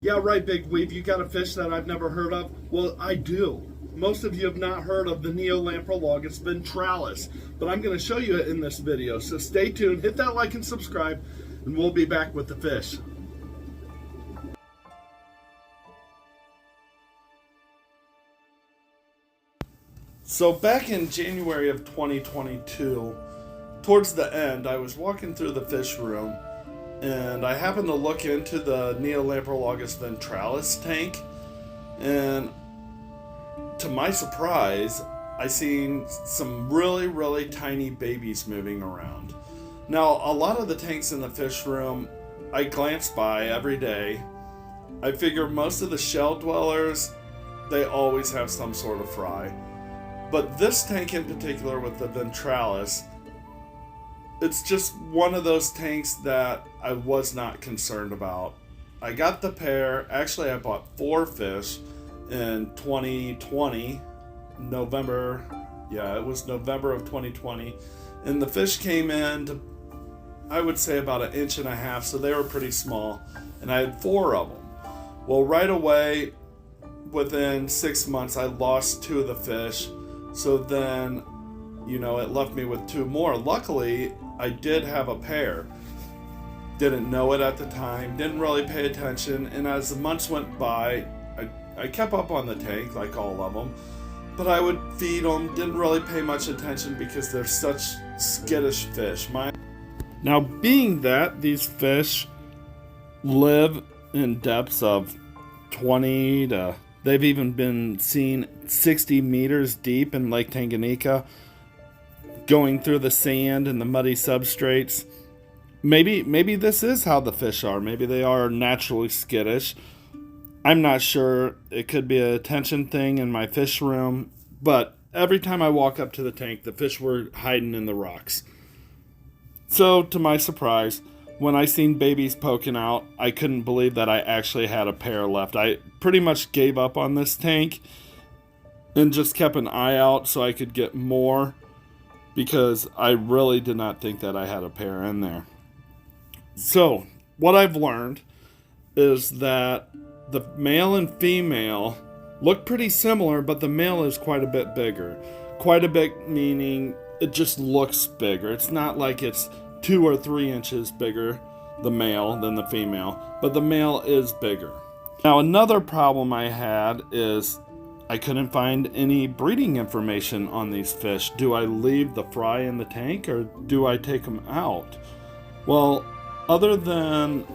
Yeah, right, Big Weave. You got a fish that I've never heard of? Well, I do. Most of you have not heard of the Neolamprologus Ventralis, but I'm going to show you it in this video. So stay tuned, hit that like and subscribe, and we'll be back with the fish. So back in January of 2022, towards the end, I was walking through the fish room and I happened to look into the Neolamprologus Ventralis tank, and to my surprise, I seen some really tiny babies moving around. Now, a lot of the tanks in the fish room I glance by every day. I figure most of the shell dwellers, they always have some sort of fry. But this tank in particular with the Ventralis, it's just one of those tanks that I was not concerned about. I got the pair. Actually, I bought 4 fish in 2020, November. Yeah, it was November of 2020. And the fish came in to, I would say, about 1.5 inches, so they were pretty small. And I had 4 of them. Well, right away, within 6 months, I lost 2 of the fish. So then, it left me with 2 more. Luckily, I did have a pair. Didn't know it at the time, didn't really pay attention, and as the months went by, I kept up on the tank, like all of them, but I would feed them, didn't really pay much attention because they're such skittish fish. Now, being that these fish live in depths of 20 to, they've even been seen 60 meters deep in Lake Tanganyika, going through the sand and the muddy substrates. Maybe this is how the fish are. Maybe they are naturally skittish. I'm not sure. It could be a attention thing in my fish room, but every time I walk up to the tank, the fish were hiding in the rocks. So, to my surprise, when I seen babies poking out, I couldn't believe that I actually had a pair left. I pretty much gave up on this tank and just kept an eye out so I could get more, because I really did not think that I had a pair in there. So, what I've learned is that the male and female look pretty similar, but the male is quite a bit bigger. Quite a bit meaning it just looks bigger. It's not like it's 2 or 3 inches bigger, the male, than the female, but the male is bigger. Now, another problem I had is I couldn't find any breeding information on these fish. Do I leave the fry in the tank or do I take them out? Well, other than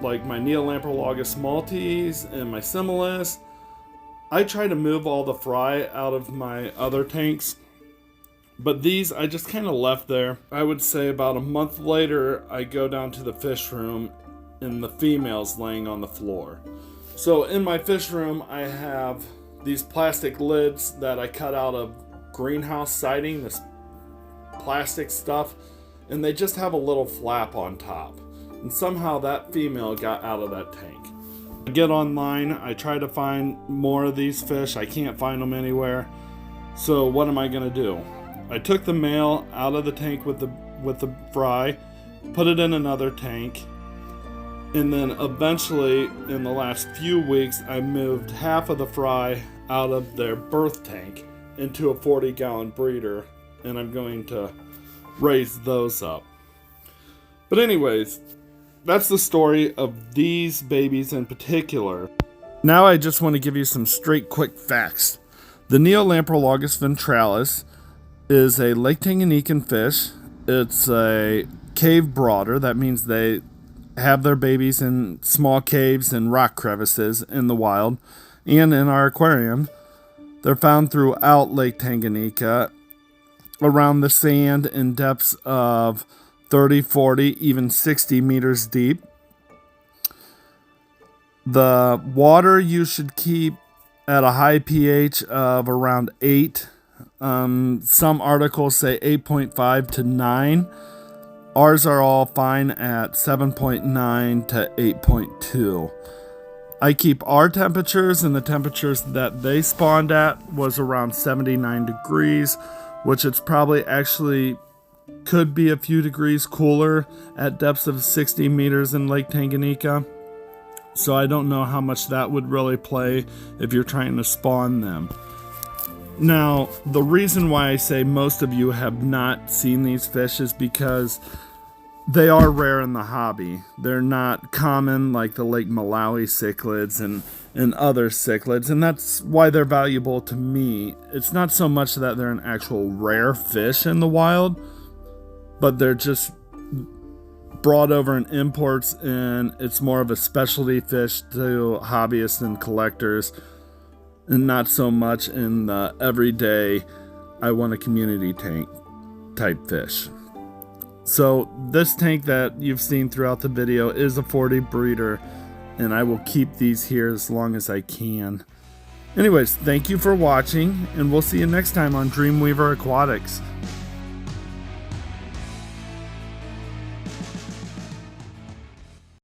like my Neolamprologus maltese and my similis, I try to move all the fry out of my other tanks, but these I just kind of left there. I would say about a month later, I go down to the fish room and the female's laying on the floor. So in my fish room, I have these plastic lids that I cut out of greenhouse siding, this plastic stuff, and they just have a little flap on top. And somehow that female got out of that tank. I get online, I try to find more of these fish. I can't find them anywhere. So what am I gonna do? I took the male out of the tank with the fry, put it in another tank, and then eventually in the last few weeks I moved half of the fry out of their birth tank into a 40-gallon breeder, and I'm going to raise those up. But anyways, that's the story of these babies in particular. Now I just want to give you some straight quick facts. The Neolamprologus Ventralis is a Lake Tanganyikan fish. It's a cave broder. That means they have their babies in small caves and rock crevices in the wild and in our aquarium. They're found throughout Lake Tanganyika, around the sand in depths of 30, 40, even 60 meters deep. The water you should keep at a high pH of around 8. Some articles say 8.5 to 9. Ours are all fine at 7.9 to 8.2. I keep our temperatures, and the temperatures that they spawned at was around 79 degrees, which it's probably actually could be a few degrees cooler at depths of 60 meters in Lake Tanganyika. So I don't know how much that would really play if you're trying to spawn them. Now, the reason why I say most of you have not seen these fish is because they are rare in the hobby. They're not common like the Lake Malawi cichlids and other cichlids, and that's why they're valuable to me. It's not so much that they're an actual rare fish in the wild, but they're just brought over in imports, and it's more of a specialty fish to hobbyists and collectors, and not so much in the everyday I want a community tank type fish. So this tank that you've seen throughout the video is a 40 breeder, and I will keep these here as long as I can. Anyways, thank you for watching, and we'll see you next time on Dreamweaver Aquatics.